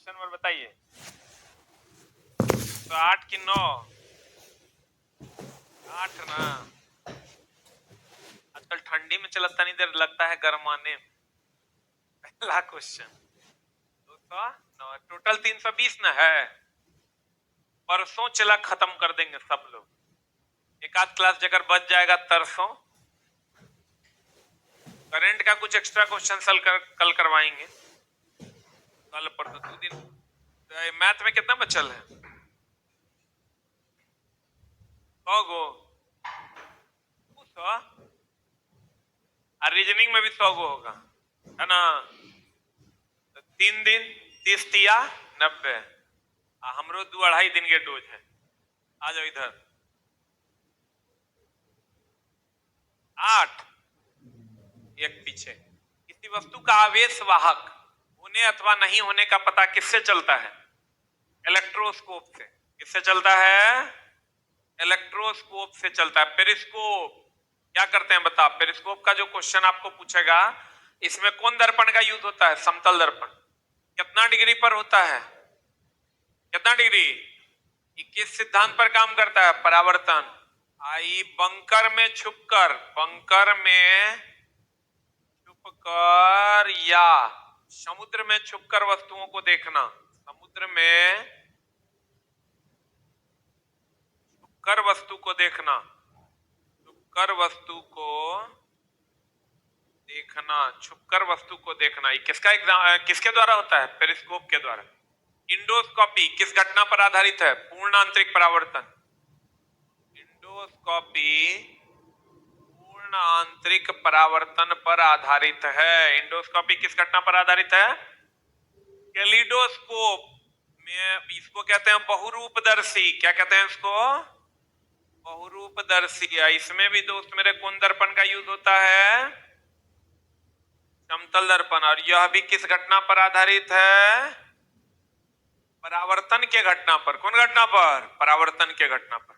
Question number बताइए। तो 8 की 9, 8 ना। आजकल ठंडी में चलता नहीं देर लगता है गरमाने में। पहला क्वेश्चन 209, टोटल 320 ना है। परसों चला खत्म कर देंगे सब लोग, एक आध क्लास जगह बच जाएगा तरसों। करंट का कुछ एक्स्ट्रा क्वेश्चन कल करवाएंगे, कल पर तो 2 दिन। मैथ में कितना बचल है? 100 गो। 100 और रीजनिंग में भी 100 गो होगा, है ना। तो 3 दिन 30 तिया 90, हमरो 2-2.5 दिन के डोज है। आ जाओ इधर। 8 एक पीछे। किसी वस्तु का आवेश वाहक होने अथवा नहीं होने का पता किससे चलता है? इलेक्ट्रोस्कोप से। किससे चलता है? इलेक्ट्रोस्कोप से चलता है। पेरिस्कोप क्या करते हैं बता। पेरिस्कोप का जो क्वेश्चन आपको पूछेगा, इसमें कौन दर्पण का यूज होता है? समतल दर्पण। कितना डिग्री पर होता है? कितना डिग्री? 21 सिद्धांत पर काम करता है, परावर्तन। आई बंकर में छुपकर, बंकर में छुपकर या समुद्र में छुपकर वस्तुओं को देखना। समुद्र में छुपकर वस्तु को देखना, छुपकर वस्तु को देखना, छुपकर वस्तु को देखना। ये किसका एग्जाम, किसके द्वारा होता है? पेरिस्कोप के द्वारा। इंडोस्कोपी किस घटना पर आधारित है? पूर्ण आंतरिक परावर्तन। इंडोस्कोपी पूर्ण आंतरिक परावर्तन पर आधारित है। इंडोस्कोपी किस घटना पर आधारित है? कैलिडोस्कोप में इसको कहते हैं बहुरूपदर्शी। क्या कहते हैं इसको? बहुरूपदर्शी। इसमें भी दोस्त मेरे कौन दर्पण का यूज होता है? समतल दर्पण। और यह भी किस घटना पर आधारित है? परावर्तन के घटना पर। कौन घटना पर? परावर्तन के घटना पर।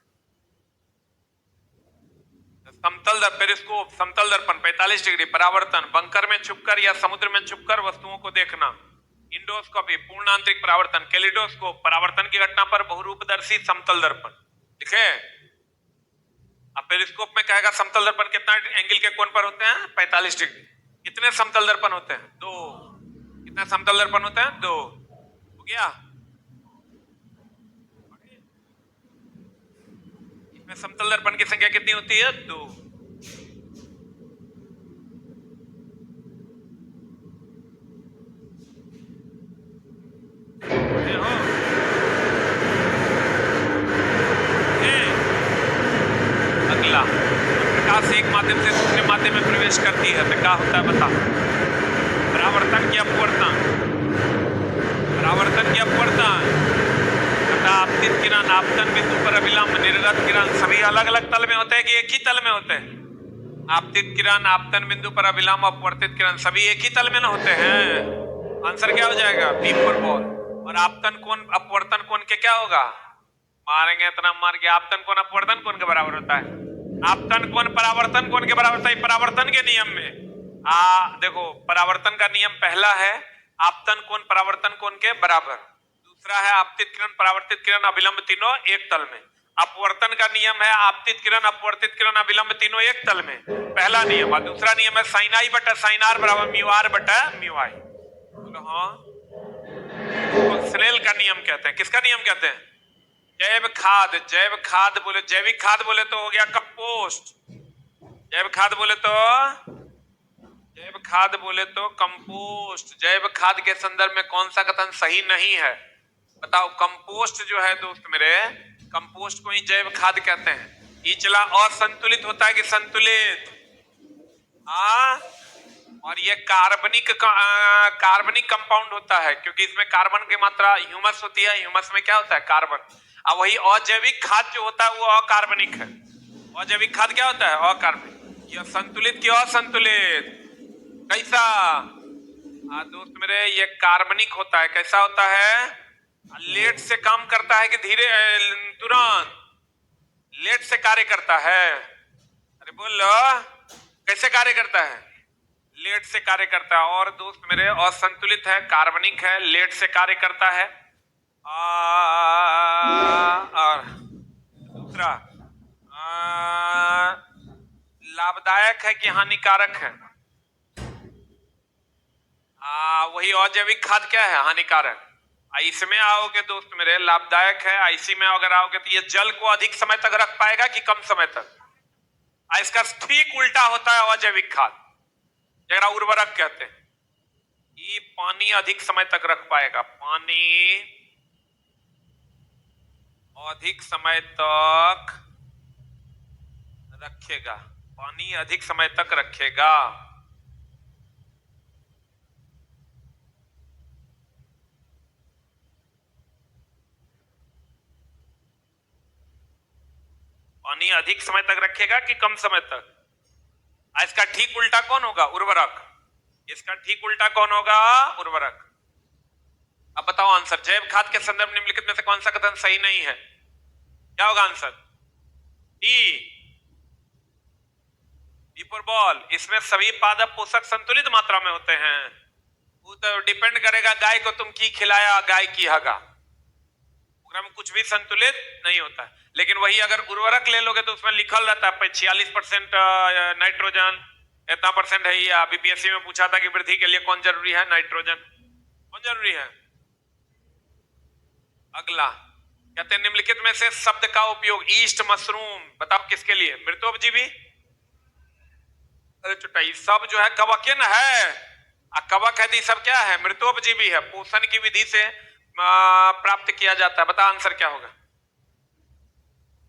समतल पेरिस्कोप, समतल दर्पण 45 डिग्री, परावर्तन बंकर में छुपकर या समुद्र में छुपकर वस्तुओं को देखना। इंडोस्कोपी पूर्ण आंतरिक परावर्तन, कैलिडोस्कोप परावर्तन की घटना पर बहुरूपदर्शी समतल दर्पण। ठीक है। अब पेरिस्कोप में कहेगा समतल दर्पण कितना एंगल के कोण पर होते हैं? 45 डिग्री। कितने समतल दर्पण होते हैं? 2। कितने समतल दर्पण होते हैं? 2। हो गया। इसमें समतल दर्पण की संख्या कितनी होती है? 2। अगला, प्रकाश एक माध्यम से दूसरे माध्यम में प्रवेश करती है तो क्या होता है बता। परावर्तन की अपवर्तन, परावर्तन की अपवर्तन। आपतित किरण, आपतन बिंदु पर अभिलंब, निर्गत किरण सभी अलग अलग तल में होते हैं कि एक ही तल में होते हैं? आपतित किरण, आपतन बिंदु पर अभिलंब, अपवर्तित किरण सभी एक ही तल में ना होते हैं। आंसर क्या हो जाएगा? B for ball. और आपतन कोण अपवर्तन कोण के क्या होगा? मारेंगे इतना मार के। आपतन कोण अपवर्तन कोण के बराबर होता है? आपतन कोण परावर्तन कोण के बराबर होता है? परावर्तन के नियम में देखो, परावर्तन का नियम पहला है आपतन कोण परावर्तन कोण के बराबर। दूसरा है आपतित किरण परावर्तित किरण अभिलंब तीनों एक तल में। अपवर्तन का नियम है आपतित किरण अपवर्तित किरण अभिलंब तीनों एक तल में, पहला नियम। और दूसरा नियम है साइन आई बटा साइन आर बराबर म्यू आर बटा म्यू आई। हाँ, स्नेल का नियम कहते हैं। किसका नियम कहते हैं? जैव खाद, जैव खाद बोले, जैविक खाद बोले तो हो गया कंपोस्ट। जैव खाद बोले तो, जैव खाद बोले तो कंपोस्ट। जैव खाद के संदर्भ में कौन सा कथन सही नहीं है बताओ? कंपोस्ट जो है दोस्त मेरे, कंपोस्ट को ही जैव खाद कहते हैं। ये चला असंतुलित होता है कि संतुलित? और ये कार्बनिक कंपाउंड होता है क्योंकि इसमें कार्बन की मात्रा, ह्यूमस होती है। ह्यूमस में क्या होता है? कार्बन। अब वही अजैविक खाद जो होता है वो अकार्बनिक है। अजैविक खाद क्या होता है? अकार्बनिक। यह संतुलित की असंतुलित? कैसा दोस्त मेरे? ये कार्बनिक होता है। कैसा होता है? लेट से काम करता है कि धीरे, तुरंत? लेट से कार्य करता है। अरे बोलो, कैसे कार्य करता है? लेट से कार्य करता है। और दोस्त मेरे असंतुलित है, कार्बनिक है, लेट से कार्य करता है। और दूसरा लाभदायक है कि हानिकारक है? वही अजैविक खाद क्या है? हानिकारक। इसमें आओगे दोस्त मेरे लाभदायक है, आईसी में अगर आओगे तो ये जल को अधिक समय तक रख पाएगा कि कम समय तक? इसका ठीक उल्टा होता है अजैविक खाद, जरा उर्वरक कहते हैं। ये पानी अधिक समय तक रख पाएगा, पानी अधिक समय तक रखेगा, पानी अधिक समय तक रखेगा। पानी अधिक समय तक रखेगा कि कम समय तक? इसका ठीक उल्टा कौन होगा? उर्वरक। इसका ठीक उल्टा कौन होगा? उर्वरक। अब बताओ आंसर। जैव खाद के संदर्भ निम्नलिखित में से कौन सा कथन सही नहीं है? क्या होगा आंसर? D for ball. इसमें सभी पादप पोषक संतुलित मात्रा में होते हैं। वो तो डिपेंड करेगा गाय को तुम की खिलाया, गाय की हगा, में कुछ भी संतुलित नहीं होता है। लेकिन वही अगर उर्वरक ले लोगे तो उसमें लिखल रहता है 46% नाइट्रोजन, इतना परसेंट है। या बीपीएससी में पूछा था कि वृद्धि के लिए कौन जरूरी है? नाइट्रोजन। कौन जरूरी है? अगला कहते हैं निम्नलिखित में से शब्द का उपयोग ईस्ट मशरूम, बताओ किसके लिए? मृतोपजीवी। अरे चुटाई, सब जो है कवकेन है, कवक है तो सब क्या है? मृतोपजीवी है, पोषण की विधि से प्राप्त किया जाता है। बता आंसर क्या होगा?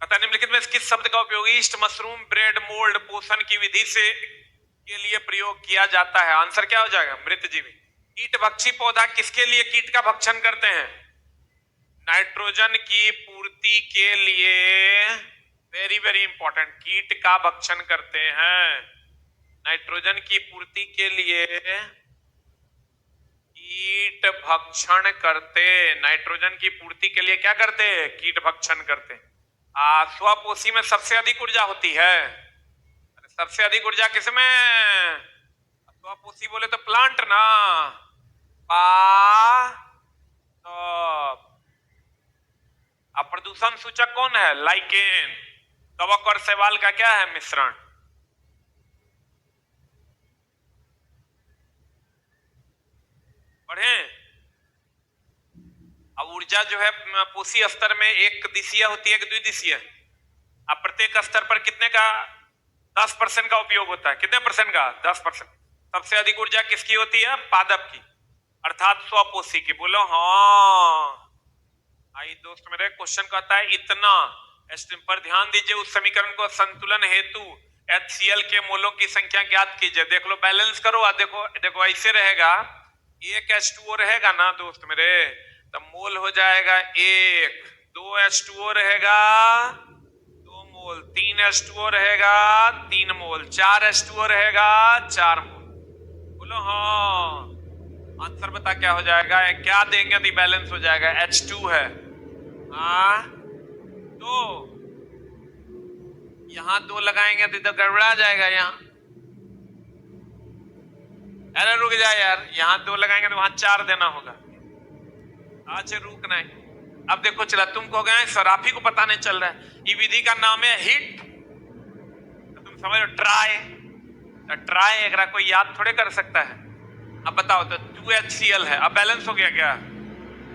पता निम्नलिखित में किस शब्द का उपयोग ईस्ट मशरूम ब्रेड मोल्ड पोषण की विधि से के लिए प्रयोग किया जाता है? आंसर क्या हो जाएगा? मृतजीवी। कीट भक्षी पौधा किसके लिए कीट का भक्षण करते हैं? नाइट्रोजन की पूर्ति के लिए। वेरी वेरी इंपॉर्टेंट, कीट का भक्षण करते हैं नाइट्रोजन की पूर्ति के लिए। कीट भक्षण करते, नाइट्रोजन की पूर्ति के लिए क्या करते? कीट भक्षण करते। स्वपोषी में सबसे अधिक ऊर्जा होती है। सबसे अधिक ऊर्जा किसमें? स्वपोषी बोले तो प्लांट ना। प्रदूषण सूचक कौन है? लाइकेन। कवक और शैवाल का क्या है? मिश्रण। पढ़े? अब ऊर्जा जो है पोषी स्तर में एक दिशीय होती है कि द्विदिशीय? अब प्रत्येक स्तर पर कितने का? 10% का उपयोग होता है। कितने परसेंट का? 10%। सबसे अधिक ऊर्जा किसकी होती है? पादप की, अर्थात स्वपोषी की। बोलो हाँ। आई दोस्त मेरे क्वेश्चन कहता है इतना पर ध्यान दीजिए। उस समीकरण को संतुलन हेतु HCl के मोलों की संख्या ज्ञात कीजिए। देख लो, बैलेंस करो। देखो देखो ऐसे रहेगा, एक H2O रहेगा ना दोस्त मेरे, तो मोल हो जाएगा 1, 2 H2O रहेगा 2 मोल, 3 H2O रहेगा 3 मोल, 4 H2O रहेगा 4 मोल। बोलो हाँ। आंसर बता क्या हो जाएगा? क्या देंगे तो बैलेंस हो जाएगा? H2 है। तो यहां 2 लगाएंगे तो गड़बड़ा जाएगा। यहाँ अरे रुक जा यार, यहां 2 लगाएंगे तो वहां 4 देना होगा। अच्छा रुकना है। अब देखो चला, तुम कहोगे सर आप ही को पता नहीं चल रहा है। ये विधि का नाम है हिट, तो तुम समझ लो ट्राई। तो ट्राई एक कोई याद थोड़े कर सकता है। अब बताओ तो 2HCl है, अब बैलेंस हो गया क्या?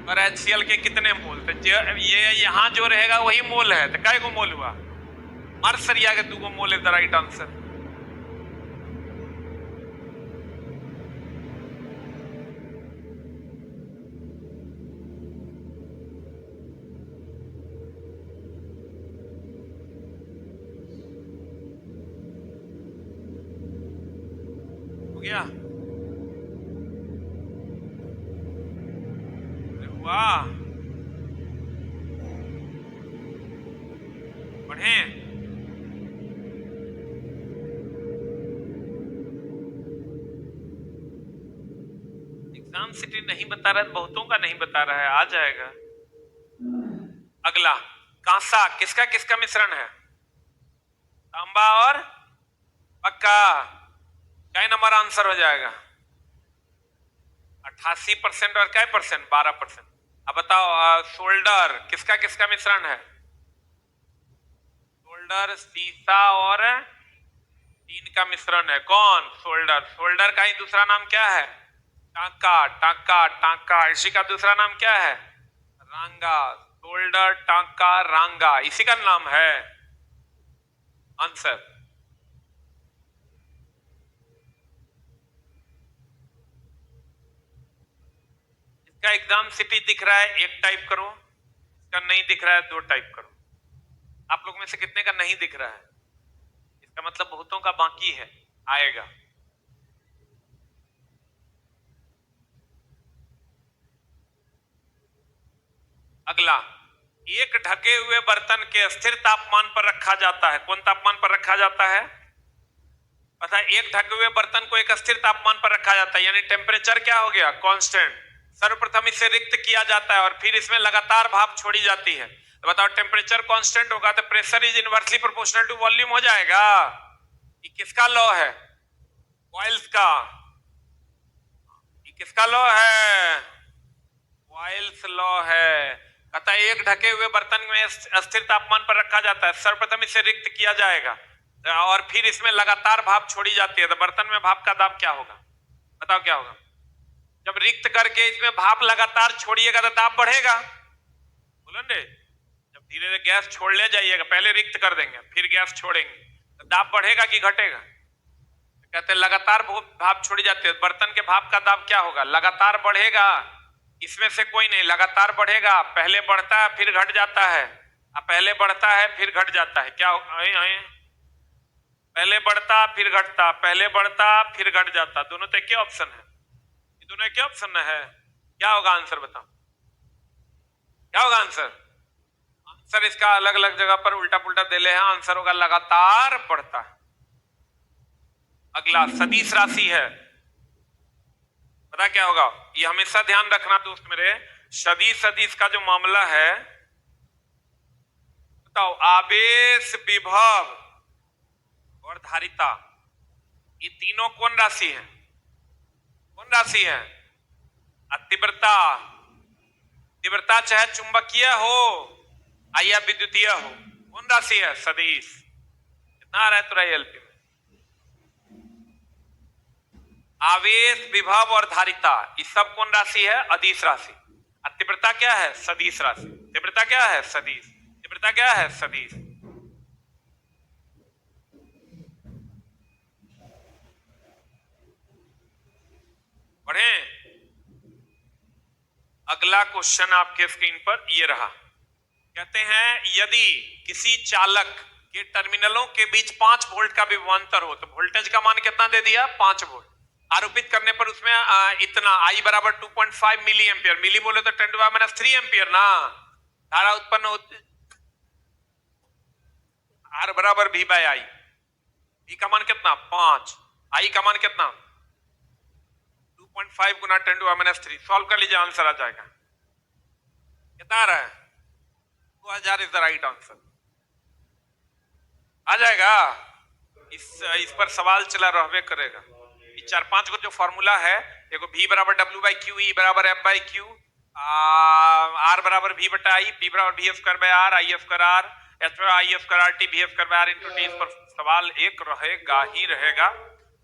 और HCl के कितने मोल? तो ये यहां जो रहेगा वही मोल है। तो काय को मोल हुआ? मर सरिया के 2 mole is the right answer. हो गया? वाह, पढ़े? एग्जाम सिटी नहीं बता रहा है, बहुतों का नहीं बता रहा है, आ जाएगा। अगला, कांसा किसका किसका मिश्रण है? तांबा और पक्का। क्या नंबर आंसर हो जाएगा? 88% और क्या परसेंट? 12%। अब बताओ शोल्डर किसका किसका मिश्रण है? शोल्डर सीसा और टीन का मिश्रण है। कौन? शोल्डर। शोल्डर का ही दूसरा नाम क्या है? टांका। टांका टांका इसी का दूसरा नाम क्या है? रांगा। शोल्डर टांका रांगा इसी का नाम है आंसर। इसका एग्जाम सिटी दिख रहा है, एक टाइप करो। इसका नहीं दिख रहा है, दो टाइप करो। आप लोग में से कितने का नहीं दिख रहा है? इसका मतलब बहुतों का बाकी है, आएगा। अगला, एक ढके हुए बर्तन के स्थिर तापमान पर रखा जाता है। कौन तापमान पर रखा जाता है? पता है, एक ढके हुए बर्तन को एक स्थिर तापमान पर रखा जाता है, यानी टेम्परेचर क्या हो गया? कांस्टेंट। सर्वप्रथम इसे रिक्त किया जाता है और फिर इसमें लगातार भाप छोड़ी जाती है। तो बताओ, टेम्परेचर कांस्टेंट होगा तो pressure is inversely proportional to volume हो जाएगा। ये किसका लॉ है? बॉयल्स का। ये किसका लॉ है? बॉयल्स लॉ है। कहता है एक ढके हुए बर्तन में स्थिर तापमान पर रखा जाता है, सर्वप्रथम इसे रिक्त किया जाएगा और फिर इसमें लगातार भाप छोड़ी जाती है। तो बर्तन में भाप का दाब क्या होगा? बताओ क्या होगा? जब रिक्त करके इसमें भाप लगातार छोड़िएगा तो दाब बढ़ेगा। बोलो ने, जब धीरे धीरे गैस छोड़ ले जाइएगा, पहले रिक्त कर देंगे फिर गैस छोड़ेंगे, तो दाब बढ़ेगा कि घटेगा? तो कहते हैं लगातार भाप छोड़ी जाती है, बर्तन के भाप का दाब क्या होगा? लगातार बढ़ेगा। इसमें से कोई नहीं, लगातार बढ़ेगा। पहले बढ़ता है फिर घट जाता है, पहले बढ़ता है फिर घट जाता है। क्या पहले बढ़ता फिर घटता, पहले बढ़ता फिर घट जाता। दोनों तो क्या ऑप्शन है? ये दोनों क्या ऑप्शन है? क्या होगा आंसर? बताओ क्या होगा आंसर? आंसर इसका अलग अलग जगह पर उल्टा पुल्टा दे ले हैं। आंसर होगा लगातार बढ़ता है। अगला सदिश राशि है, पता क्या होगा? ये हमेशा ध्यान रखना दोस्त मेरे, सदिश सदिश का जो मामला है, बताओ आवेश विभव और धारिता, ये तीनों कौन राशि है? कौन राशि है? तीव्रता। तीव्रता चाहे चुंबकीय हो या विद्युतीय हो, कौन राशि है? सदिश। कितना आ रहा है तुरा एलपी में? आवेश विभव और धारिता ये सब कौन राशि है? अदिश राशि। तीव्रता क्या है? सदिश राशि। तीव्रता क्या है? सदिश। तीव्रता क्या है? सदिश। पढ़े? अगला क्वेश्चन आपके स्क्रीन पर ये रहा। कहते हैं यदि किसी चालक के टर्मिनलों के बीच 5 वोल्ट का विभवांतर हो, तो वोल्टेज का मान कितना दे दिया? 5 वोल्ट। आरोपित करने पर उसमें इतना आई बराबर 2.5 मिली एम्पियर, मिली बोले तो 10⁻³ एम्पियर ना धारा उत्पन्न होती। आर बराबर भी बाय आई। भी का मान कितना? 5। आई का मान कितना? 2.5 गुना 10⁻³ सॉल्व कर लीजिए, आंसर आ जाएगा। कितना आ रहा है? 2000 इज द राइट आंसर। आ जाएगा। इस पर सवाल चला रहबे करेगा। 4-5 को जो फॉर्मूला है, देखो V बराबर W/Q, E बराबर F/Q, R बराबर V/I, P बराबर V²/R, I²R, I²RT, V²R into T। इस पर सवाल एक रहेगा ही रहेगा,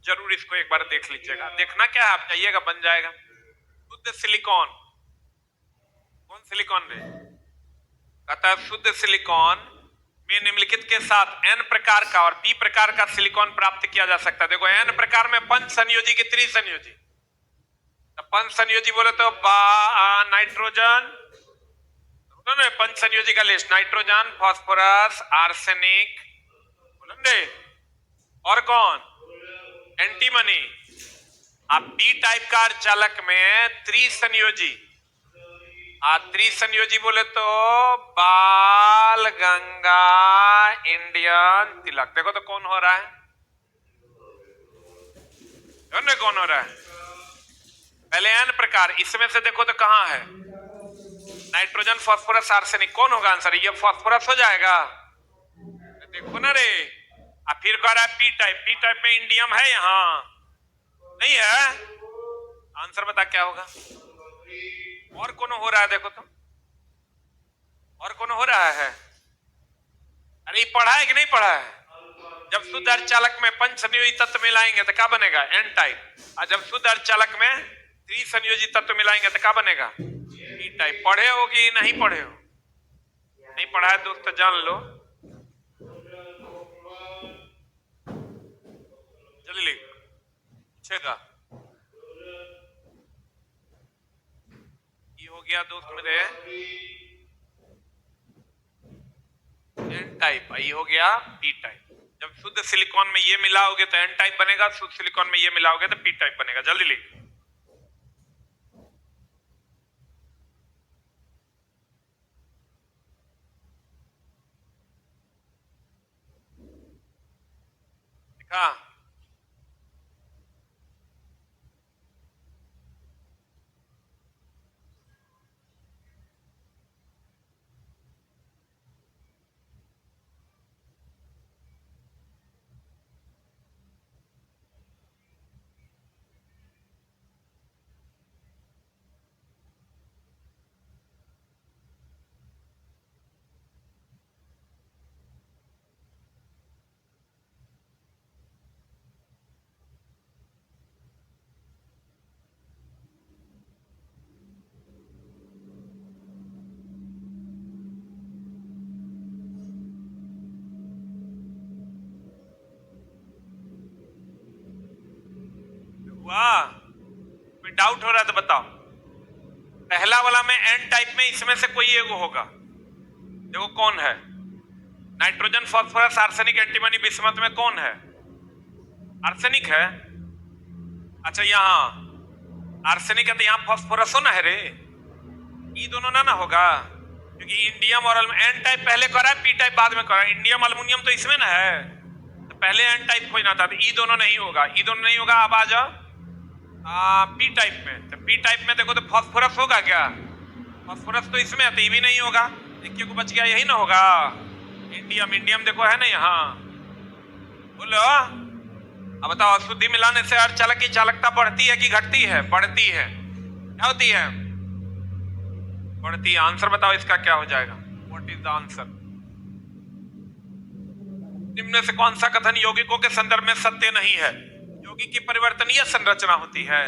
जरूर इसको एक बार देख लीजिएगा। देखना क्या है, आप जाइएगा बन जाएगा। शुद्ध सिलिकॉन, कौन सिलिकॉन रे? कहता है शुद्ध सिलिकॉन में निम्नलिखित के साथ N प्रकार का और P प्रकार का सिलिकॉन प्राप्त किया जा सकता है। देखो N प्रकार में पंच संयोजी की त्रिसंयोजी। पंच संयोजी बोले तो नाइट्रोजन, पंच संयोजी का लिस्ट, नाइट्रोजन, फास्फोरस, आर्सेनिक, और कौन? एंटीमनी। अब P टाइप का चालक में त्रिसंयोजी, त्रिसंयोजी बोले तो बाल गंगा इंडियन तिलक। देखो तो कौन हो रहा है? कौन हो रहा है? पहले N प्रकार, इसमें से देखो तो कहां है? Nitrogen, phosphorus, arsenic. कौन होगा आंसर? ये फास्फोरस हो जाएगा। देखो ना रे, फिर कह रहा है P टाइप। P टाइप में इंडियम है यहाँ, नहीं है? आंसर बता क्या होगा? और कौन हो रहा है देखो तो, और कौन हो रहा है? अरे पढ़ा है कि नहीं पढ़ा है? जब शुद्ध अर्धचालक में पंच संयोजी तत्व मिलाएंगे तो क्या बनेगा? N type. और जब शुद्ध अर्धचालक में त्रिसंयोजी तत्व मिलाएंगे तो क्या बनेगा? P type. पढ़े हो कि नहीं पढ़े हो? नहीं पढ़ा है दोस्त तो जान लो, जल्दी लिख पूछेगा। ये हो गया दोस्त मेरे एन टाइप, ये हो गया पी टाइप। जब शुद्ध सिलिकॉन में ये मिलाओगे तो एन टाइप बनेगा, शुद्ध सिलिकॉन में ये मिलाओगे तो पी टाइप बनेगा। जल्दी लिख। लिखा? वाह, कोई डाउट हो रहा है तो बताओ। पहला वाला में एन टाइप में इसमें से कोई एगो होगा। देखो कौन है? Nitrogen, phosphorus, arsenic, antimony, bismuth में कौन है? आर्सेनिक है। अच्छा यहाँ आर्सेनिक है तो यहाँ फास्फोरस हो ना है रे, ये दोनों ना होगा, क्योंकि इंडियम और एन टाइप पहले करा है, पी टाइप बाद में करा। इंडियम अल्युमिनियम तो इसमें ना है, तो पहले एन टाइप खोजना था, तो ई दोनों नहीं होगा, ई दोनों नहीं होगा। अब आ जाओ पी टाइप में, तो पी टाइप में देखो तो फास्फोरस होगा क्या? फास्फोरस तो इसमें है, तो ये भी नहीं होगा। देखिए को बच गया, यही ना होगा। इंडियम, इंडियम देखो है ना यहाँ, बोलो। अब बताओ अशुद्धि मिलाने से अर्धचालक की चालकता बढ़ती है कि घटती है? बढ़ती है। क्या होती है? बढ़ती है। आंसर बताओ इसका क्या हो जाएगा? What is the answer? निम्न से कौन सा कथन यौगिकों के संदर्भ में सत्य नहीं है? यौगिक की परिवर्तनीय संरचना होती है,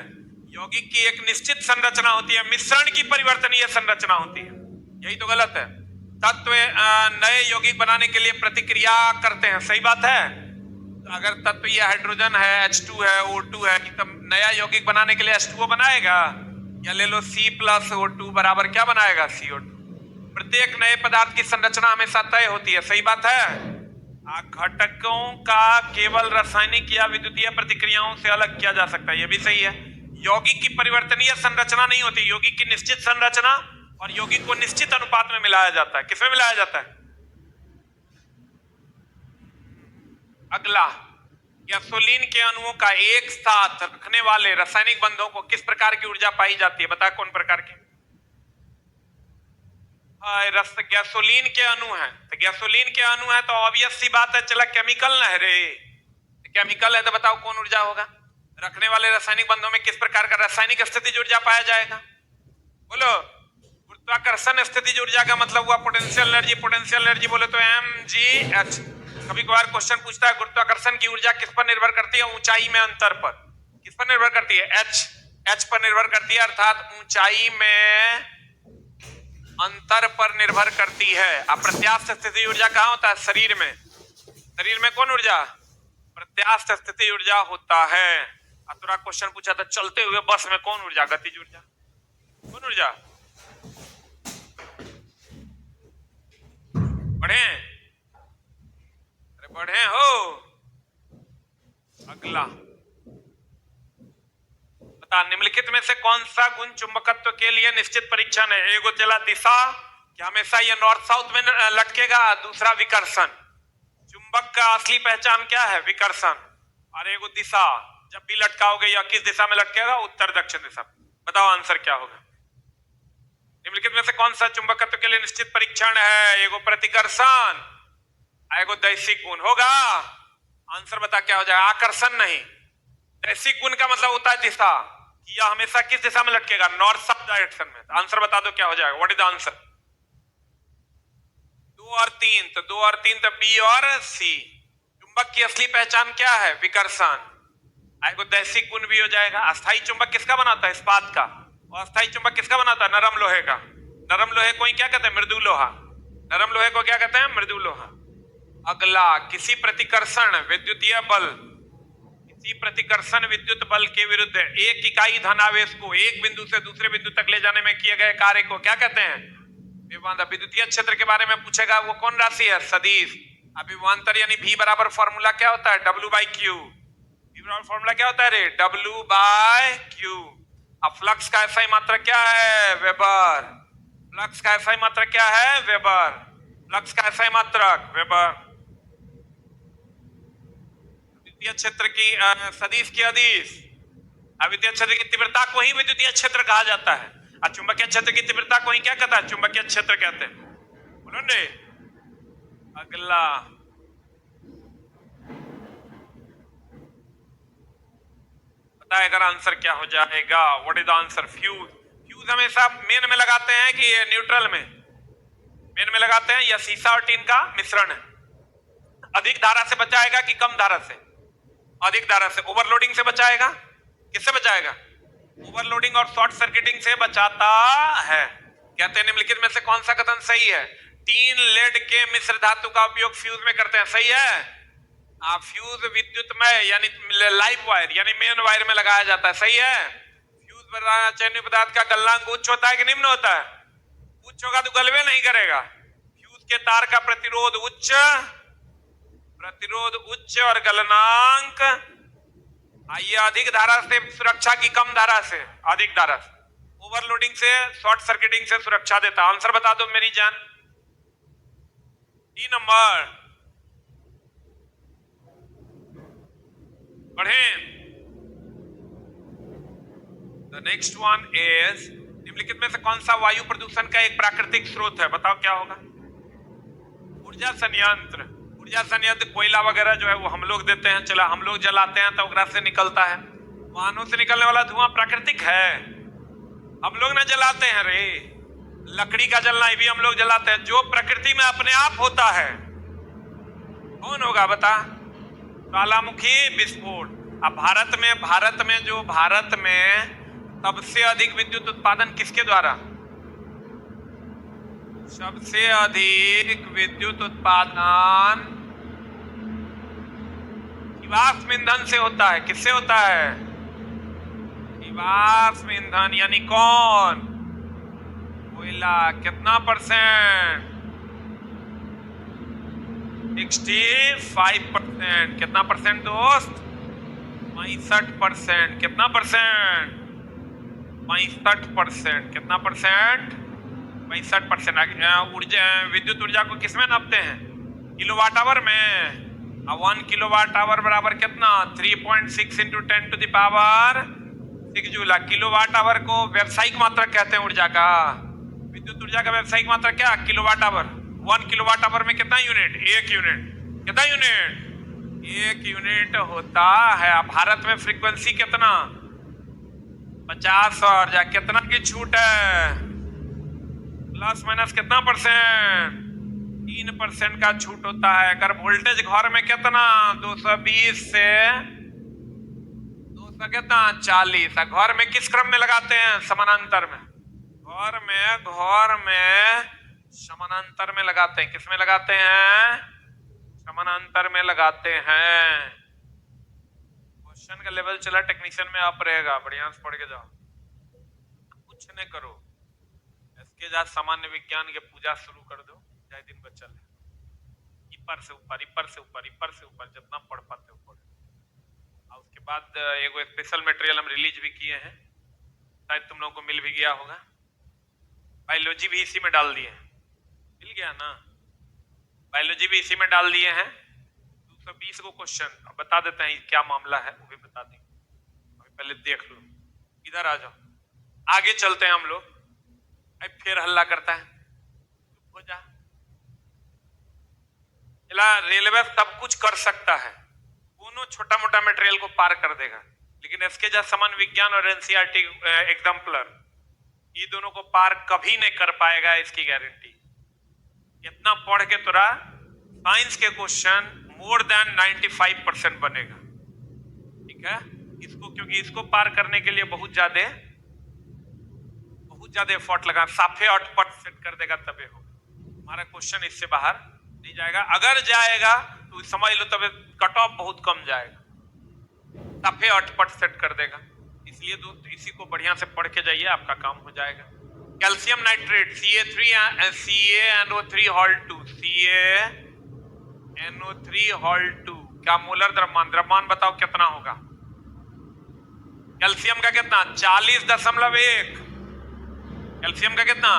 यौगिक की एक निश्चित संरचना होती है, मिश्रण की परिवर्तनीय संरचना होती है, यही तो गलत है। तत्व नए यौगिक बनाने के लिए प्रतिक्रिया करते हैं, सही बात है। तो अगर तत्व ये हाइड्रोजन है, H2 है, O2 है, तब नया यौगिक बनाने के लिए H2O बनाएगा, या ले लो C+O2 बराबर क्या बनाएगा? CO2। प्रत्येक नए पदार्थ की संरचना हमेशा तय होती है, सही बात है। घटकों का केवल रासायनिक या विद्युतीय प्रतिक्रियाओं से अलग किया जा सकता है, यह भी सही है। यौगिक की परिवर्तनीय संरचना नहीं होती, यौगिक की निश्चित संरचना, और यौगिक को निश्चित अनुपात में मिलाया जाता है। किसमें मिलाया जाता है? अगला, गैसोलीन के अणुओं का एक साथ रखने वाले रासायनिक बंधों को किस प्रकार की ऊर्जा पाई जाती है? बता कौन प्रकार की? रस गैसोलीन के अणु है, तो गैसोलीन के अणु है तो ऑब्वियस सी बात है, चला केमिकल ना है रे, केमिकल है तो बताओ कौन ऊर्जा होगा? रखने वाले रासायनिक बंधों में किस प्रकार का रासायनिक स्थितिज ऊर्जा पाया जाएगा? बोलो। गुरुत्वाकर्षण स्थितिज ऊर्जा का मतलब हुआ पोटेंशियल एनर्जी। पोटेंशियल एनर्जी बोले तो mgh। कभी कभार क्वेश्चन पूछता है गुरुत्वाकर्षण की ऊर्जा किस पर निर्भर करती है? ऊंचाई में अंतर पर। किस पर निर्भर करती है? h पर निर्भर करती है, अर्थात ऊंचाई में अंतर पर निर्भर करती है। अप्रत्यास्थ स्थिति ऊर्जा कहां होता है? शरीर में। शरीर में कौन ऊर्जा? प्रत्यास्थ स्थिति ऊर्जा होता है। थोड़ा क्वेश्चन पूछा था चलते हुए बस में कौन ऊर्जा? गतिज ऊर्जा। कौन ऊर्जा? बढ़े? अरे बढ़े हो। अगला बता, निम्नलिखित में से कौन सा गुण चुंबकत्व के लिए निश्चित परीक्षण है? एगो चला दिशा कि हमेशा ये नॉर्थ साउथ में लटकेगा, दूसरा विकर्षण। चुंबक का असली पहचान क्या है? विकर्षण। और एगो दिशा, जब भी लटकाओगे या किस दिशा में लटकेगा? उत्तर दक्षिण दिशा। बताओ आंसर क्या होगा? निम्नलिखित में से कौन सा चुंबकत्व के लिए निश्चित परीक्षण है? एगो प्रतिकर्षण, एगो दैशिक गुण होगा। आंसर बता क्या हो जाएगा? आकर्षण नहीं, दैसिक गुण का मतलब होता है दिशा, कि यह हमेशा किस दिशा में लटकेगा, नॉर्थ साउथ डायरेक्शन में। तो आंसर बता दो क्या हो जाएगा, व्हाट इज द आंसर? 2 और 3, तो 2 और 3 तो बी और सी। चुंबक की असली पहचान क्या है, विकर्षण। आएगा दैसिक गुण भी हो जाएगा। अस्थाई चुंबक किसका बनाता है, इस्पात का। और अस्थाई चुंबक किसका बनाता है, नरम लोहे का। नरम लोहे को ही क्या कहते हैं, मृदु लोहा। नरम लोहे को क्या कहते हैं, मृदु लोहा। अगला, किसी प्रतिकर्षण विद्युतीय बल, किसी प्रतिकर्षण विद्युत बल के विरुद्ध एक इकाई धनावेश को एक बिंदु से दूसरे बिंदु तक ले जाने में किए गए कार्य को क्या कहते हैं, विभवांतर। विद्युतीय क्षेत्र के बारे में पूछेगा, वो कौन राशि है, सदिश। अब विभवांतर यानी V बराबर फॉर्मूला क्या होता है, W/Q। फॉर्मूला क्या होता है रे, W/Q। अब फ्लक्स का एसआई मात्रा क्या है, वेबर। फ्लक्स का एसआई मात्रा क्या है, वेबर। फ्लक्स का एसआई मात्रक वेबर। विद्युतीय क्षेत्र की सदिश की अदिश। विद्युतीय क्षेत्र की तीव्रता को ही विद्युतीय क्षेत्र कहा जाता है, और चुंबकीय क्षेत्र की तीव्रता को ही क्या कहता है, चुंबकीय क्षेत्र कहते हैं। बोलो ने। अगला, बताएगा आंसर क्या हो जाएगा, what is the answer, fuse. Fuse हमेशा मेन में लगाते हैं कि न्यूट्रल में, मेन में लगाते हैं, या सीसा और टीन का मिश्रण है। अधिक धारा से बचाएगा कि कम धारा से, अधिक धारा से। ओवरलोडिंग से बचाएगा, किससे बचाएगा, ओवरलोडिंग और शॉर्ट सर्किटिंग से बचाता है। कहते हैं निम्नलिखित में से कौन सा कथन सही है, टीन लेड के मिश्र धातु का उपयोग फ्यूज में करते हैं, सही है। फ्यूज विद्युतमय यानी लाइव वायर यानी मेन वायर में लगाया जाता है, सही है। फ्यूज चैन्य पदार्थ का गलनांक उच्च होता है कि निम्न होता है, उच्च होगा तो गलवे नहीं करेगा। फ्यूज के तार का प्रतिरोध उच्च, प्रतिरोध उच्च और गलनांक, आइए अधिक धारा से सुरक्षा की कम धारा से, अधिक धारा से। ओवरलोडिंग से, शॉर्ट सर्किटिंग से सुरक्षा देता। आंसर बता दो मेरी जान, डी नंबर। बढ़े। द नेक्स्ट वन इज, निम्नलिखित में से कौन सा वायु प्रदूषण का एक प्राकृतिक स्रोत है, बताओ क्या होगा, ऊर्जा संयंत्र। ऊर्जा संयंत्र कोयला वगैरह जो है वो हम लोग देते हैं, चला हम लोग जलाते हैं तो उगरा से निकलता है। वाहनों से निकलने वाला धुआं प्राकृतिक है, हम लोग ना जलाते हैं रे। लकड़ी का जलना भी हम लोग जलाते हैं, जो प्रकृति में अपने आप होता है। कौन होगा बता, ज्वालामुखी विस्फोट। अब भारत में सबसे अधिक विद्युत उत्पादन किसके द्वारा, सबसे अधिक विद्युत उत्पादन जीवाश्म ईंधन से होता है। किससे होता है, जीवाश्म ईंधन यानी कौन, कोयला। कितना परसेंट, 65%। कितना परसेंट दोस्त, 65%। कितना परसेंट, 65%। कितना परसेंट, 65%। ऊर्जा, विद्युत ऊर्जा को किसमें नापते हैं, किलोवाट आवर में। 1 किलोवाट आवर बराबर कितना, 3.6 into 10 to the power 6 joule. Kilowatt hour को व्यावसायिक मात्रक कहते हैं ऊर्जा का। विद्युत ऊर्जा का व्यावसायिक मात्रक क्या, किलोवाट आवर। 1 किलोवाट आवर में कितना यूनिट, 1 यूनिट। कितना यूनिट, 1 यूनिट होता है। भारत में फ्रीक्वेंसी कितना, 50 हर्ट्ज। कितना की छूट है, प्लस माइनस कितना परसेंट, 3% का छूट होता है। अगर वोल्टेज घर में कितना, 220 से 200 कितना 40। घर में किस क्रम में लगाते हैं, समानांतर में। घर में समानांतर में लगाते हैं। किस में लगाते हैं, समानांतर में लगाते हैं। क्वेश्चन का लेवल चला टेक्नीशियन में आप रहेगा, बढ़िया से पढ़ के जाओ, कुछ नहीं करो। इसके बाद सामान्य विज्ञान के पूजा शुरू कर दो, जाए दिन बच्चा है। ऊपर से ऊपर, ऊपर से ऊपर, ऊपर से ऊपर जितना पढ़ पाते हो पढ़। और उसके बाद एक स्पेशल मटेरियल हम रिलीज भी किए हैं, शायद तुम लोगों को मिल भी गया होगा। बायोलॉजी भी इसी में डाल दिए हैं, मिल गया ना, बायोलॉजी भी इसी में डाल दिए हैं। 220 को क्वेश्चन अब बता देते हैं क्या मामला है, वो भी बता देंगे। अभी पहले देख लो, इधर आ जाओ, आगे चलते हैं हम लोग। फिर हल्ला करता है, चुप हो जा। रेलवे सब कुछ कर सकता है, दोनों छोटा मोटा मटेरियल को पार कर देगा। लेकिन इसके जैसा समान विज्ञान और एनसीईआरटी एग्जाम्पलर, ये दोनों को पार कभी नहीं कर पाएगा, इसकी गारंटी। इतना पढ़ के तोरा साइंस के क्वेश्चन मोर देन 95% बनेगा, ठीक है। इसको, क्योंकि इसको पार करने के लिए बहुत ज्यादा एफर्ट लगा, साफे 8 सेट कर देगा तबे होगा। हमारा क्वेश्चन इससे बाहर नहीं जाएगा, अगर जाएगा तो समझ लो तबे कट ऑफ बहुत कम जाएगा, साफे 8 सेट कर देगा। इसलिए इसी को बढ़िया से पढ़ के जाइए, आपका काम हो जाएगा। कैल्शियम नाइट्रेट CaNO3 CaNO3 क्या मोलर द्रव्यमान बताओ कितना होगा? कैल्शियम का कितना? 40.1। कैल्शियम का कितना?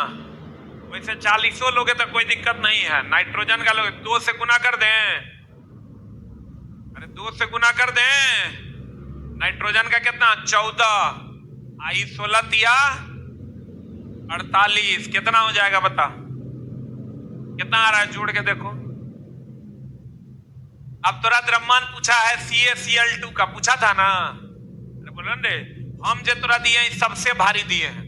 वैसे 40 लोगे तो कोई दिक्कत नहीं है। नाइट्रोजन का लोगे 2 से गुना कर दें, अरे 2 से गुना कर दें। नाइट्रोजन का कितना? 14, आई 16 तिया 48, कितना हो जाएगा बता? कितना आ रहा है? जोड़ के देखो। अब तोरा द्रव्यमान पूछा है CaCl2 का, पूछा था ना? अरे बोलो रे, हम जो तोरा दिए हैं सबसे भारी दिए हैं,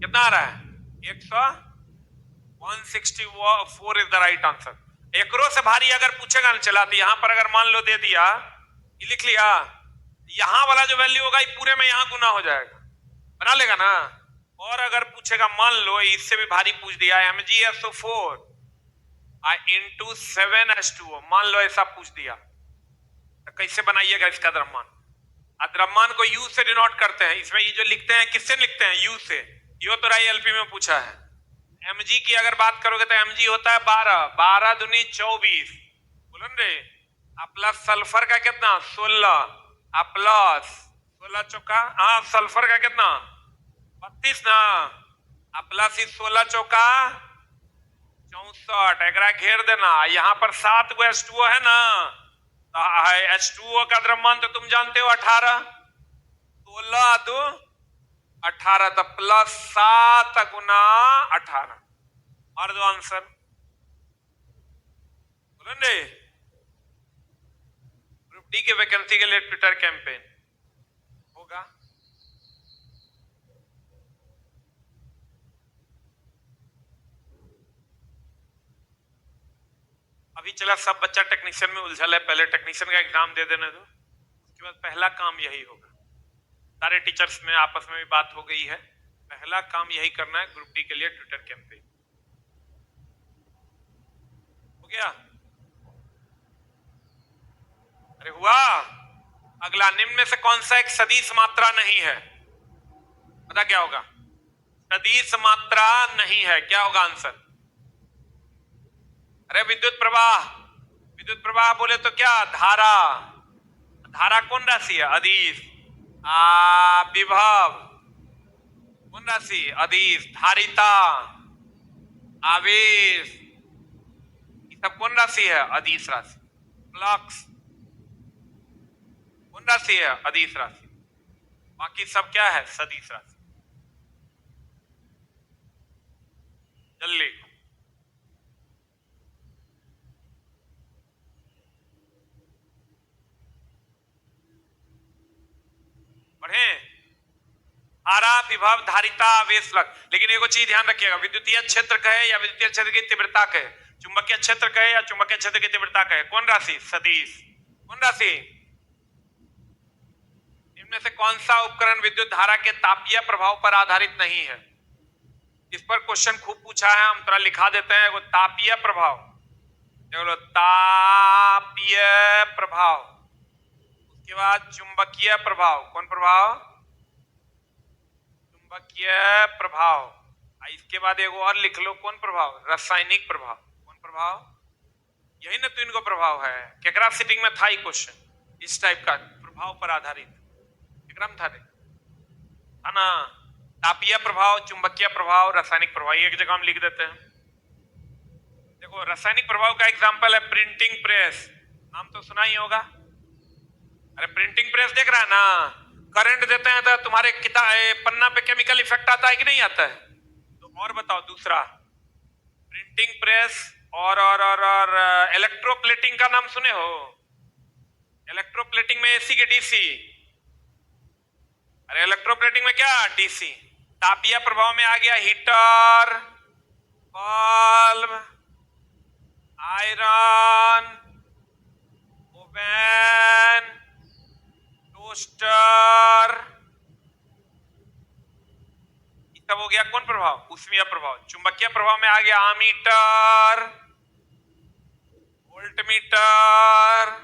कितना आ रहा है? 164 इज द राइट आंसर। एकरो से भारी अगर पूछेगा ना चला, तो यहां पर अगर मान लो दे दिया, ये लिख लिया, यहां वाला जो वैल्यू होगा ये पूरे में यहां गुना हो जाएगा, बना लेगा ना। और अगर पूछेगा, मान लो इससे भी भारी पूछ दिया, MgSO4 into 7H2O, मान लो ऐसा पूछ दिया, तो कैसे बनाइएगा इसका द्रव्यमान? द्रव्यमान को U से डिनोट करते हैं। इसमें ये जो लिखते हैं किससे लिखते हैं? U से। यो तो LP में पूछा है। Mg की अगर बात करोगे तो Mg होता है 12 दूनी 24, बोलो रे। प्लस सल्फर का कितना? 16, प्लस 16 चौका, हाँ सल्फर का कितना? 32 ना, प्लस 16 चौका 64, एक घेर देना। यहाँ पर 7 गो H2O है ना, तो H2O का द्रव्यमान तो तुम जानते हो 18, 16 2 18, तो प्लस 7 गुना 18, और दो आंसर बोलेंगे। ग्रुप डी के वैकेंसी के लिए ट्विटर कैंपेन होगा। अभी चला सब बच्चा टेक्नीशियन में उलझल है, पहले टेक्नीशियन का एग्जाम दे देने दो, उसके बाद पहला काम यही होगा। सारे टीचर्स में आपस में भी बात हो गई है, पहला काम यही करना है, ग्रुप डी के लिए ट्विटर कैंपेन हो गया। अरे हुआ। अगला, निम्न में से कौन सा एक सदिश मात्रा नहीं है? पता क्या होगा? सदिश मात्रा नहीं है, क्या होगा आंसर? अरे विद्युत प्रवाह। विद्युत प्रवाह बोले तो क्या? धारा। धारा कौन राशि है? अदिश। विभव कौन राशि? अदिश। धारिता, आवेश, ये सब कौन राशि है? अदिश राशि। फ्लक्स कौन राशि है? अदिश राशि। बाकी सब क्या है? सदिश राशि। जल्दी बढ़े। धारा, विभव, धारिता, आवेश, फ्लक्स। लेकिन एगो चीज ध्यान रखिएगा, विद्युतीय क्षेत्र कहे या विद्युतीय क्षेत्र की तीव्रता कहे, चुंबकीय क्षेत्र कहे या चुंबकीय क्षेत्र की तीव्रता कहे, कौन राशि? सदिश। कौन राशि? इनमें से कौन सा उपकरण विद्युत धारा के तापीय प्रभाव पर आधारित नहीं है? इस पर क्वेश्चन खूब पूछा है, हम थोड़ा लिखा देते हैं। वो तापीय प्रभाव, बोलो तापीय प्रभाव, उसके बाद चुंबकीय प्रभाव। कौन प्रभाव? चुंबकीय प्रभाव। इसके बाद एगो और लिख लो, कौन प्रभाव? रासायनिक प्रभाव। कौन प्रभाव? यही ना तीन को प्रभाव है। केकरा सिटिंग में था ही क्वेश्चन इस टाइप का, प्रभाव पर आधारित केकरा में था ना? तापीय प्रभाव, चुंबकीय प्रभाव, रासायनिक प्रभाव, एक जगह हम लिख देते हैं। देखो रासायनिक प्रभाव का एग्जांपल है प्रिंटिंग प्रेस, नाम तो सुना ही होगा। अरे प्रिंटिंग प्रेस देख रहा है ना, करंट देते हैं तो तुम्हारे पन्ना पे केमिकल इफेक्ट आता है कि नहीं आता है? तो और बताओ दूसरा, प्रिंटिंग प्रेस और इलेक्ट्रोप्लेटिंग का नाम सुने हो? इलेक्ट्रोप्लेटिंग में एसी के डीसी? अरे इलेक्ट्रोप्लेटिंग में क्या डीसी? तापीय प्रभाव में आ गया heater, bulb, iron, oven, toaster, ये सब हो गया कौन प्रभाव? ऊष्मीय प्रभाव। चुंबकीय प्रभाव में आ गया आमीटर, वोल्टमीटर,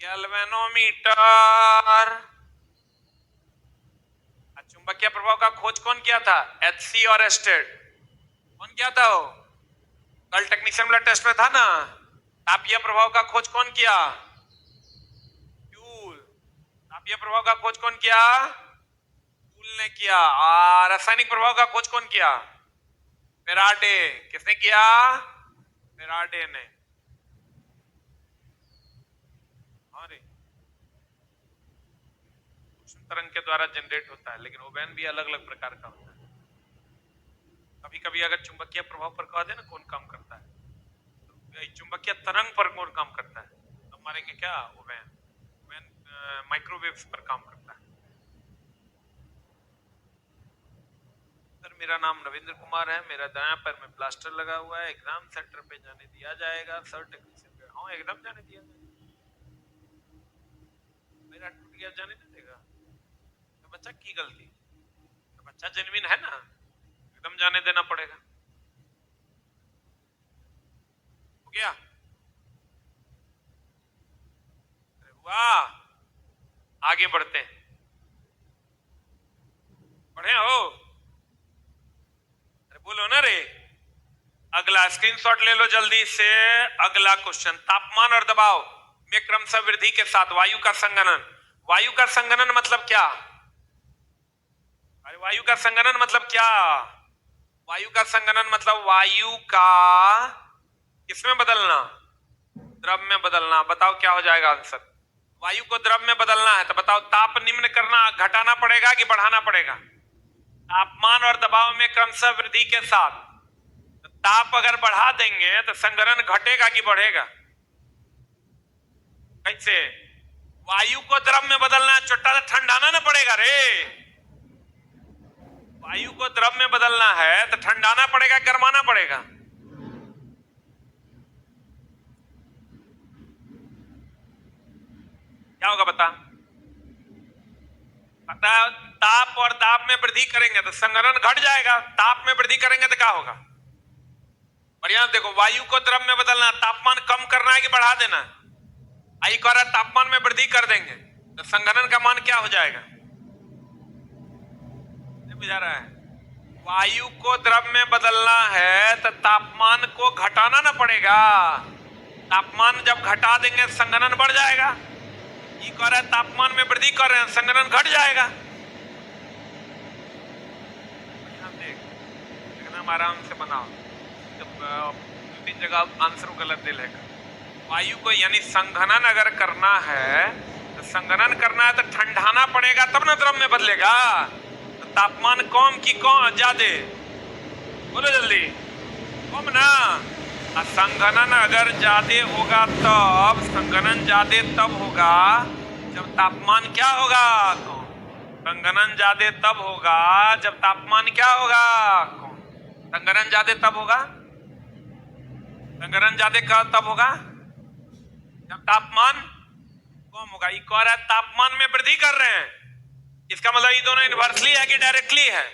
गैल्वेनोमीटर। चुंबकीय प्रभाव का खोज कौन किया था? एचसी और एस्टेड। कौन किया था वो? कल टेक्नीशियन ब्लड टेस्ट में था ना। तापीय प्रभाव का खोज कौन किया? जूल। तापीय प्रभाव का खोज कौन किया? जूल ने किया। और रासायनिक प्रभाव का खोज कौन किया? फेराडे। किसने किया? फेराडे ने। अरे सूक्ष्म तरंग के द्वारा जनरेट होता है, लेकिन ओवेन भी अलग अलग प्रकार का होता है। कभी कभी अगर चुंबकीय प्रभाव पर कह दे ना कौन काम करता है, तो चुंबकीय तरंग पर कौन काम करता है, तो मारेंगे क्या? ओवेन। ओवेन माइक्रोवेव्स पर काम करता है। सर मेरा नाम रविंद्र कुमार है, मेरा दायां पैर में प्लास्टर लगा हुआ है, एग्जाम सेंटर पे जाने दिया जाएगा? सर टेक्नीशियन पे, हाँ एकदम जाने दिया जाएगा। मेरा टूट गया, जाने नहीं देगा? तो बच्चा की गलती, तो बच्चा जेन्युइन है ना, एकदम जाने देना पड़ेगा। हो गया? वाह, आगे बढ़ते हैं। बढ़े हो? अरे बोलो ना रे। अगला स्क्रीनशॉट ले लो जल्दी से। अगला क्वेश्चन, तापमान और दबाव में क्रमशः वृद्धि के साथ वायु का संघनन। वायु का संघनन मतलब क्या? अरे वायु का संघनन मतलब क्या? वायु का संघनन मतलब वायु का किसमें बदलना? द्रव में बदलना। बताओ क्या हो जाएगा आंसर? वायु को द्रव में बदलना है तो बताओ ताप निम्न करना, घटाना पड़ेगा कि बढ़ाना पड़ेगा? तापमान और दबाव में क्रमशः वृद्धि के साथ तो ताप अगर बढ़ा देंगे तो संघनन घटेगा कि बढ़ेगा? कैसे? वायु को द्रव में बदलना है, चोटा से ठंडाना ना पड़ेगा रे। वायु को द्रव में बदलना है तो ठंडाना पड़ेगा, गर्माना पड़ेगा? क्या होगा बता? पता? ताप और दाब में वृद्धि करेंगे तो संघनन घट जाएगा, ताप में वृद्धि करेंगे तो क्या होगा? बढ़िया देखो, वायु को द्रव में बदलना, तापमान कम करना है कि बढ़ा देना? आई कह रहा तापमान में वृद्धि कर देंगे तो संघनन का मान क्या हो जाएगा? नहीं बुझा रहा है? वायु को द्रव में बदलना है तो तापमान को घटाना ना पड़ेगा। तापमान जब घटा देंगे संघनन बढ़ जाएगा। ये कह रहा है तापमान में वृद्धि कर रहे हैं, संघनन घट जाएगा। देख एकदम आराम से बनाओ, जब 2-3 जगह आंसर गलत दे लेगा। वायु को यानी संघनन अगर करना है तो संघनन करना है तो ठंडाना पड़ेगा तब ना द्रव में बदलेगा। तो तापमान कम की कम ज्यादा? बोलो जल्दी। कम ना। संघनन अगर ज्यादा होगा तब, संघनन ज्यादा तब होगा जब तापमान क्या होगा? कम। संघनन ज्यादा तब होगा जब तापमान क्या होगा? कम। संघनन ज्यादा तब होगा, संघनन ज्यादा तब होगा जब तापमान कम होगा। ये कह रहा है तापमान में वृद्धि कर रहे हैं, इसका मतलब ये दोनों इनवर्सली है कि डायरेक्टली है?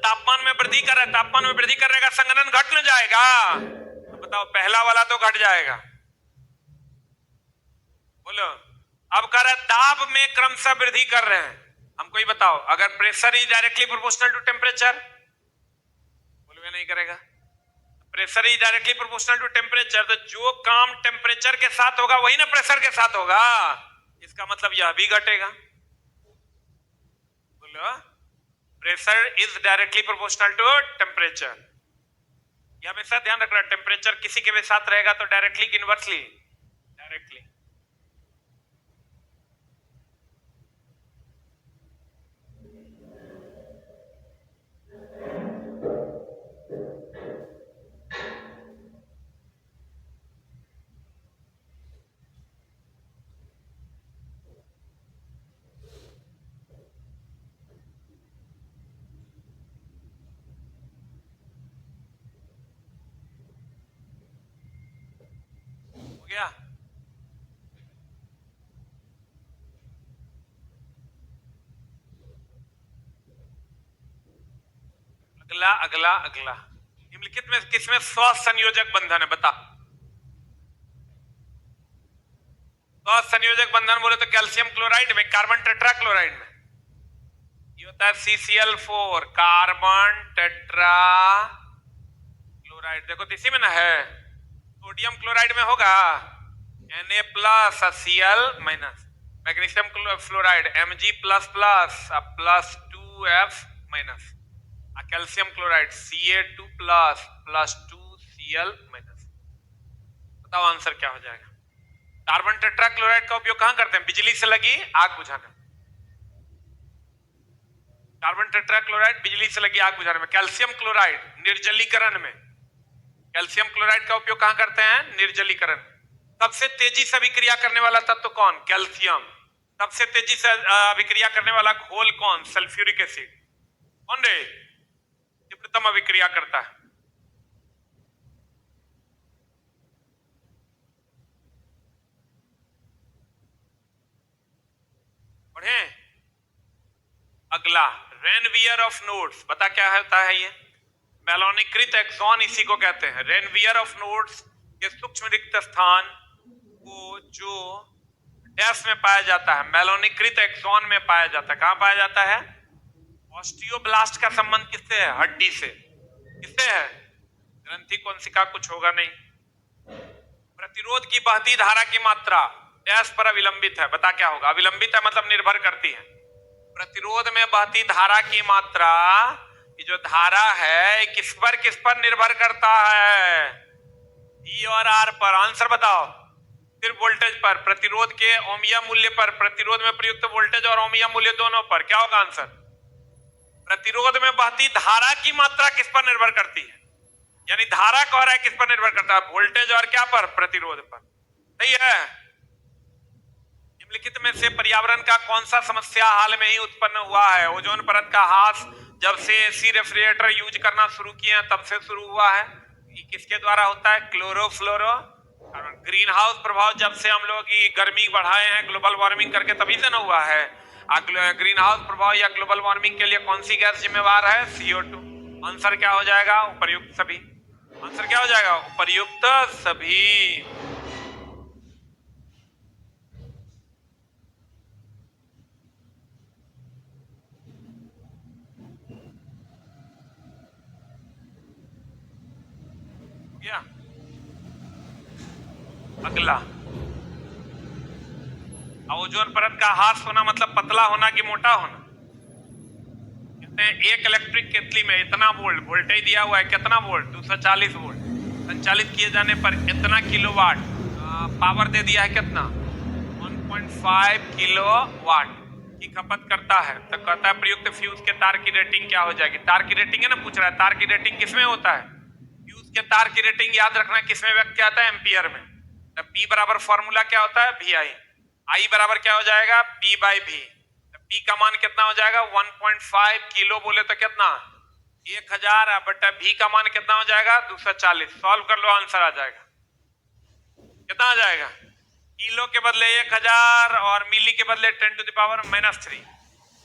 तापमान में वृद्धि कर रहा है, तापमान में वृद्धि करेगा संघनन घट न जाएगा? तो बताओ पहला वाला तो घट जाएगा। बोलो। अब कह रहा है दाब में क्रमशः वृद्धि कर रहे हैं, हमको ही बताओ अगर pressure is directly proportional to temperature, बोलो नहीं करेगा? Pressure is directly proportional to temperature, तो जो काम टेम्परेचर के साथ होगा वही ना प्रेशर के साथ होगा। इसका मतलब यह भी घटेगा। बोलो। Pressure is directly proportional to temperature. यह हमेशा ध्यान रखना, टेम्परेचर किसी के भी साथ रहेगा तो डायरेक्टली कि इनवर्सली? डायरेक्टली। गया? अगला अगला अगला, निम्नलिखित में किसमें स्वसंयोजक बंधन है? बता। स्वसंयोजक बंधन बोले तो कैल्शियम क्लोराइड में, कार्बन टेट्रा क्लोराइड में ये होता है CCl4, कार्बन टेट्रा क्लोराइड। देखो तो इसी में ना है। सोडियम क्लोराइड में होगा Na+ Cl-। Magnesium fluoride Mg+++2F-। Calcium chloride Ca2++2Cl-। बताओ आंसर क्या हो जाएगा? कार्बन टेट्रा क्लोराइड का उपयोग कहां करते हैं? बिजली से लगी आग बुझाने। कार्बन टेट्रा क्लोराइड बिजली से लगी आग बुझाने में। कैल्शियम क्लोराइड निर्जलीकरण में। कैल्शियम क्लोराइड का उपयोग कहां करते हैं? निर्जलीकरण। सबसे तेजी से अभिक्रिया करने वाला तत्व कौन? कैल्शियम। सबसे तेजी से अभिक्रिया करने वाला घोल कौन? Sulphuric acid. कौन रे? तीव्रतम अभिक्रिया करता है। पढ़े? अगला, रेनवियर ऑफ नोड्स। बता क्या होता है ये? मेलानीकृत एक्सॉन इसी को कहते हैं। रेनवियर ऑफ नोड्स के सूक्ष्म रिक्त स्थान को जो डैश में पाया जाता है, मेलानीकृत एक्सॉन में पाया जाता है। कहां पाया जाता है? ऑस्टियोब्लास्ट का संबंध किससे है? हड्डी से। किससे है? ग्रंथि कोशिका कुछ होगा नहीं। प्रतिरोध की बहती धारा की मात्रा डैश पर अविलंबित है। बता क्या होगा? अविलंबित है मतलब निर्भर करती है। प्रतिरोध में बहती धारा की मात्रा, ये जो धारा है किस पर निर्भर करता है? ई और आर पर। आंसर बताओ। सिर्फ वोल्टेज पर, प्रतिरोध के ओमिया मूल्य पर, प्रतिरोध में प्रयुक्त वोल्टेज और ओमिया मूल्य दोनों पर। क्या होगा आंसर? प्रतिरोध में बहती धारा की मात्रा किस पर निर्भर करती है? यानी धारा कह रहा है किस पर निर्भर करता है? वोल्टेज और क्या पर? प्रतिरोध पर। सही है। निम्नलिखित में से पर्यावरण का कौन सा समस्या हाल में ही उत्पन्न हुआ है? ओजोन परत का ह्रास जब से एसी रेफ्रिजरेटर यूज करना शुरू किए हैं तब से शुरू हुआ है। ये किसके द्वारा होता है? क्लोरोफ्लोरो ग्रीन हाउस प्रभाव जब से हम लोग की गर्मी बढ़ाए हैं ग्लोबल वार्मिंग करके, तभी से ना हुआ है। ग्रीन हाउस प्रभाव या ग्लोबल वार्मिंग के लिए कौन सी गैस जिम्मेवार है? CO2। आंसर क्या हो जाएगा? उपर्युक्त सभी। आंसर क्या हो जाएगा? उपर्युक्त सभी। क्या? अगला, ओजोन परत का ह्रास होना मतलब पतला होना कि मोटा होना? कहते हैं एक इलेक्ट्रिक केतली में इतना वोल्ट, वोल्टेज दिया हुआ है कितना वोल्ट? 240 वोल्ट। संचालित किए जाने पर इतना किलोवाट पावर दे दिया है। कितना? 1.5 किलोवाट की खपत करता है। तो कहता है प्रयुक्त फ्यूज के तार की रेटिंग क्या हो जाएगी? तार की रेटिंग है ना पूछ रहा है। तार की रेटिंग किसमें होता है? फ्यूज के तार की रेटिंग याद रखना किसमें व्यक्त किया जाता है? एम्पियर में। तो P बराबर फॉर्मूला क्या होता है? VI। I बराबर क्या हो जाएगा? P/V। P का मान कितना हो जाएगा? 1.5 किलो बोले तो कितना? 1000 बटा V का मान कितना हो जाएगा? 240। सॉल्व कर लो, आंसर आ जाएगा। कितना आ जाएगा? किलो के बदले 1000 और मिली के बदले 10⁻³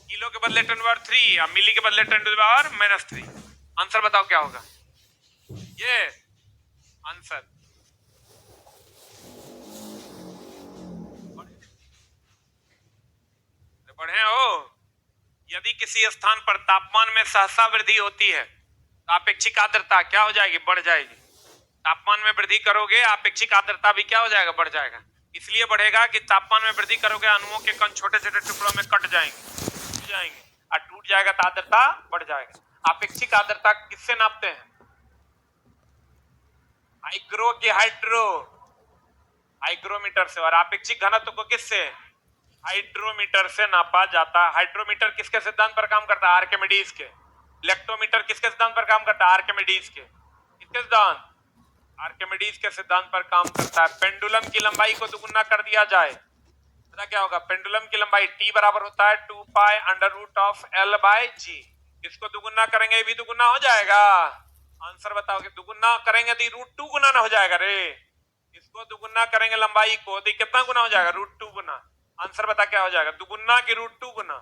किलो के बदले 10⁻³ और मिली के बदले 10⁻³ आंसर बताओ क्या होगा? ये आंसर। बढ़े हो? यदि किसी स्थान पर तापमान में सहसा वृद्धि होती है तो आपेक्षिक आर्द्रता क्या हो जाएगी? बढ़ जाएगी। तापमान में वृद्धि करोगे आपेक्षिक आर्द्रता भी क्या हो जाएगा? बढ़ जाएगा। इसलिए बढ़ेगा कि तापमान में वृद्धि करोगे अणुओं के कण छोटे छोटे टुकड़ों में कट जाएंगे और टूट जाएगा तो आर्द्रता बढ़ जाएगा। आपेक्षिक आर्द्रता किससे नापते हैं? हाइग्रो के हाइग्रोमीटर से। और आपेक्षिक घनत्व को किससे? हाइड्रोमीटर से नापा जाता है। हाइड्रोमीटर किसके सिद्धांत पर काम करता है? आर्किमिडीज के। इलेक्ट्रोमीटर किसके सिद्धांत पर काम करता है? आर्किमिडीज के। किसके सिद्धांत? आर्किमिडीज के सिद्धांत पर काम करता है। पेंडुलम की लंबाई को दुगुना कर दिया जाए, पता क्या होगा? पेंडुलम की लंबाई T बराबर होता है 2π√L/g। इसको दुगुना करेंगे भी दुगुना हो जाएगा। आंसर बताओगे? दुगुना करेंगे तो √2 गुना ना हो जाएगा रे। इसको दुगुना करेंगे लंबाई को तो कितना गुना हो जाएगा? √2 गुना। आंसर बता क्या हो जाएगा? दुगुना की √2 गुना।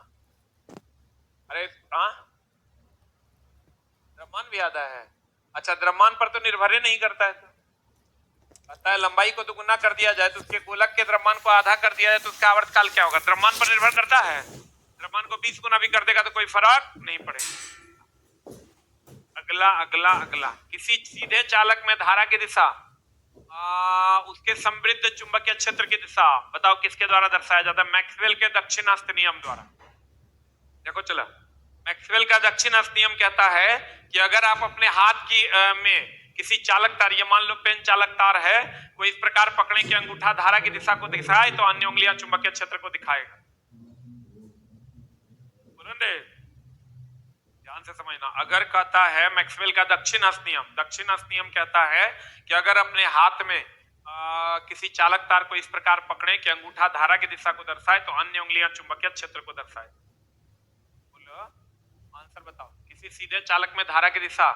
अरे हाँ, द्रव्यमान भी आधा है। अच्छा, द्रव्यमान पर तो निर्भर ही नहीं करता है। तो पता है लंबाई को दुगुना कर दिया जाए तो उसके गोलक के द्रव्यमान को आधा कर दिया जाए तो उसका आवर्तकाल क्या होगा? द्रव्यमान पर निर्भर करता है। द्रव्यमान को 20 गुना भी कर देगा तो कोई फर्क नहीं पड़ेगा। अगला अगला अगला, किसी सीधे चालक में धारा की दिशा उसके समृद्ध चुंबकीय क्षेत्र की दिशा बताओ किसके द्वारा दर्शाया जाता है? मैक्सवेल के दक्षिणास्थ नियम द्वारा। देखो चला, मैक्सवेल का दक्षिणास्थ नियम कहता है कि अगर आप अपने हाथ की में किसी चालक तार, ये मान लो पेन चालक तार है, वो इस प्रकार पकड़े कि अंगूठा धारा की दिशा को दिखाए तो अन्य उंगलियां चुंबकीय क्षेत्र को दिखाएगा। ध्यान से समझना। अगर कहता है मैक्सवेल का दक्षिणास्थ नियम कहता है कि अगर अपने हाथ में किसी चालक तार को इस प्रकार पकड़े कि अंगूठा धारा की दिशा को दर्शाए तो अन्य उंगलियां चुंबकीय क्षेत्र को दर्शाए। बोलो आंसर बताओ। किसी सीधे चालक में धारा की दिशा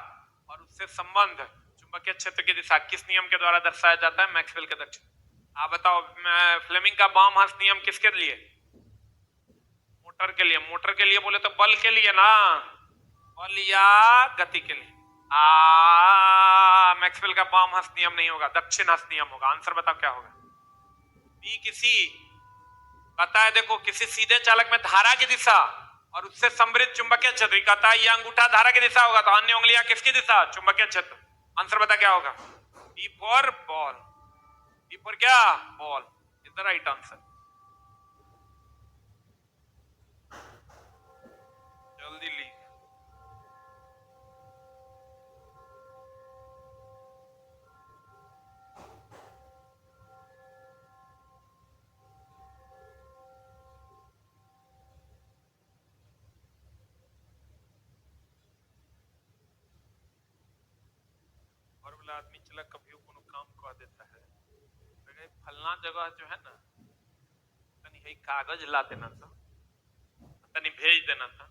और उससे संबंध चुंबकीय क्षेत्र की दिशा किस नियम के द्वारा दर्शाया जाता है? मैक्सवेल के दक्षिण। आप बताओ, फ्लेमिंग का बामहस्त नियम किसके लिए? मोटर के लिए। मोटर के लिए बोले तो बल के लिए ना, बल या गति के लिए। मैक्सवेल का बामहस्त नियम नहीं होगा, दक्षिणहस्त नियम होगा। आंसर बताओ क्या होगा? बी। किसी कहता है देखो, किसी सीधे चालक में धारा की दिशा और उससे समृद्ध चुंबकीय क्षेत्र, कहता है यह अंगूठा धारा की दिशा होगा तो अन्य उंगलियां किसकी दिशा? चुंबकीय क्षेत्र। आंसर बता क्या होगा? B for ball. B for क्या? Ball is the right answer. जल्दी ली। और वाला आदमी चला कभी कोनो काम कह देता है, फलना जगह जो है ना, तनी है कागज ला देना था, तनी भेज देना था।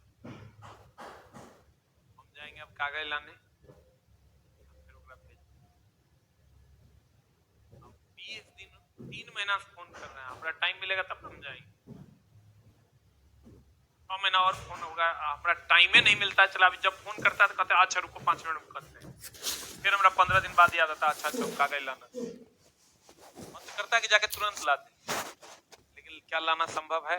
हम जाएंगे अब कागज लाने, फिर ओकरा भेज। 20 दिन 3 महीना से फोन कर रहे हैं, हमारा टाइम मिलेगा तब हम जाएंगे। 6 महीना और फोन होगा, हमारा टाइम ही नहीं मिलता है। चला अभी जब फोन करता है तो कहते अच्छा रुको 5 मिनट में करते हैं, फिर हमारा 15 दिन बाद याद आता अच्छा अच्छा कागज लाना। मन तो करता है कि जाके तुरंत ला दे, लेकिन क्या लाना संभव है?